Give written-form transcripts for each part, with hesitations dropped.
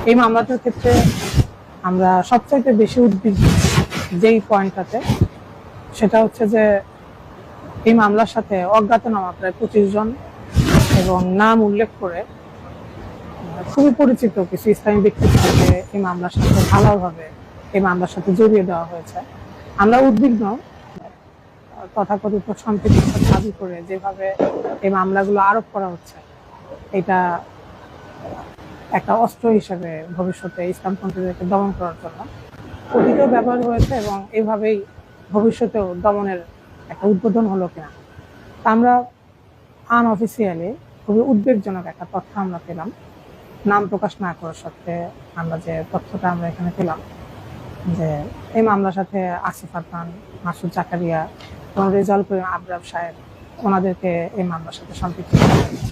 এই মামলাটার ক্ষেত্রে আমরা সবচাইতে বেশি উদ্বিগ্ন যেই পয়েন্টটাতে, সেটা হচ্ছে যে এই মামলার সাথে অজ্ঞাতনামা প্রায় 25 জন এবং নাম উল্লেখ করে খুবই পরিচিত কিছু ইসলামী ব্যক্তিত্বকে এই মামলার সাথে ভালোভাবে এই মামলার সাথে জড়িয়ে দেওয়া হয়েছে। আমরা উদ্বিগ্ন তথাকথিত সম্পৃক্ততা দাবি করে যেভাবে এই মামলাগুলো আরোপ করা হচ্ছে, এটা একটা অস্ত্র হিসেবে ভবিষ্যতে ইসলামপন্থীদেরকে দমন করার জন্য অতীতেও ব্যবহার হয়েছে এবং এইভাবেই ভবিষ্যতেও দমনের একটা উদ্বোধন হলো কিনা। আমরা আনঅফিসিয়ালি খুবই উদ্বেগজনক একটা তথ্য আমরা পেলাম, নাম প্রকাশ না করার সত্ত্বে আমরা যে তথ্যটা আমরা এখানে পেলাম যে এই মামলার সাথে আসিফ আদনান, মাসুদ জাকারিয়া এবং রেজাউল করিম আবরার সাহেব ওনাদেরকে এই মামলার সাথে সম্পৃক্ত করা হয়েছে।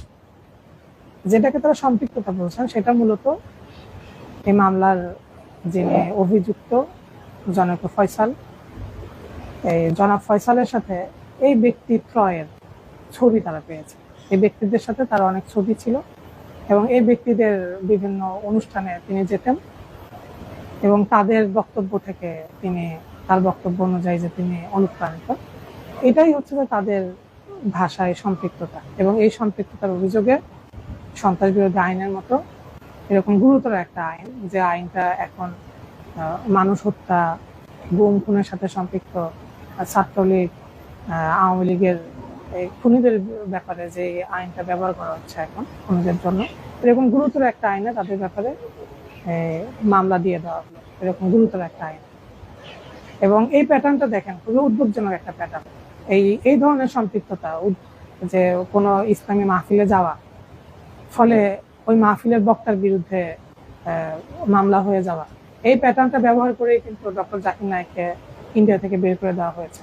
যেটাকে তারা সম্পৃক্ততা বলছেন সেটা মূলত এই মামলার যিনি অভিযুক্ত জনক ফয়সাল, এই জনাব ফয়সালের সাথে এই ব্যক্তিত্রয়ের ছবি তারা পেয়েছে। এই ব্যক্তিদের সাথে তার অনেক ছবি ছিল এবং এই ব্যক্তিদের বিভিন্ন অনুষ্ঠানে তিনি যেতেন এবং তাদের বক্তব্য থেকে তার বক্তব্য অনুযায়ী যে তিনি অনুপ্রাণিত, এটাই হচ্ছে যে তাদের ভাষায় সম্পৃক্ততা। এবং এই সম্পৃক্ততার অভিযোগে সন্ত্রাস বিরোধী আইনের মতো এরকম গুরুতর একটা আইন, যে আইনটা এখন মানুষ হত্যা, গুম খুনের সাথে সম্পৃক্ত, ছাত্রলীগ, আওয়ামী লীগের এই খুনিদের ব্যাপারে যে আইনটা ব্যবহার করা হচ্ছে এখন খুনিদের জন্য, এরকম গুরুতর একটা আইনে তাদের ব্যাপারে মামলা দিয়ে দেওয়া হলো, এরকম গুরুতর একটা আইন। এবং এই প্যাটার্নটা দেখেন, খুবই উদ্বেগজনক একটা প্যাটার্ন। এই ধরনের সম্পৃক্ততা, যে কোনো ইসলামী মাহফিলে যাওয়া, ফলে ওই মাহফিলের বক্তার বিরুদ্ধে মামলা হয়ে যাওয়া, এই প্যাটার্নটা ব্যবহার করেই কিন্তু ডক্টর জাকির নায়েককে ইন্ডিয়া থেকে বের করে দেওয়া হয়েছে।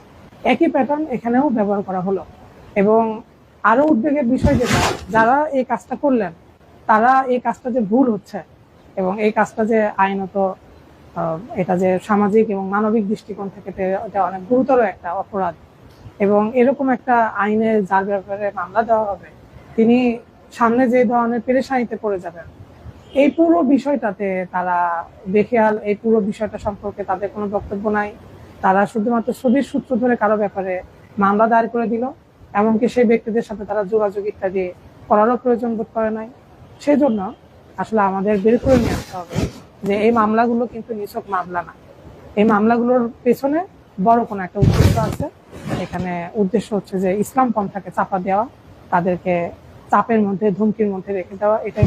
একই প্যাটার্ন এখানেও ব্যবহার করা হলো। এবং আরো উদ্বেগের বিষয় যেটা, যারা এই কাজটা করলেন তারা এই কাজটা যে ভুল হচ্ছে এবং এই কাজটা যে আইনত এটা যে সামাজিক এবং মানবিক দৃষ্টিকোণ থেকে এটা অনেক গুরুতর একটা অপরাধ, এবং এরকম একটা আইনে যার ব্যাপারে মামলা দেওয়া হবে তিনি সামনে যে ধরনের পেরেশানিতে পড়ে যাবেন, এই পুরো বিষয়টাতে তারা বেখেয়াল। এই পুরো বিষয়টা সম্পর্কে তাদের কোনো বক্তব্য নাই। তারা শুধুমাত্র ছবির সূত্র ধরে কারো ব্যাপারে মামলা দায়ের করে দিল, এমনকি সেই ব্যক্তিদের সাথে তারা যোগাযোগ ইত্যাদি করারও প্রয়োজন বোধ করে নাই। সেই জন্য আসলে আমাদের বের করে নিয়ে আসতে হবে যে এই মামলাগুলো কিন্তু নিছক মামলা না, এই মামলাগুলোর পেছনে বড় কোনো একটা উদ্দেশ্য আছে। এখানে উদ্দেশ্য হচ্ছে যে ইসলাম পন্থাকে চাপা দেওয়া, তাদেরকে চাপের মধ্যে, ধমকির মধ্যে রেখে দেওয়া, এটাই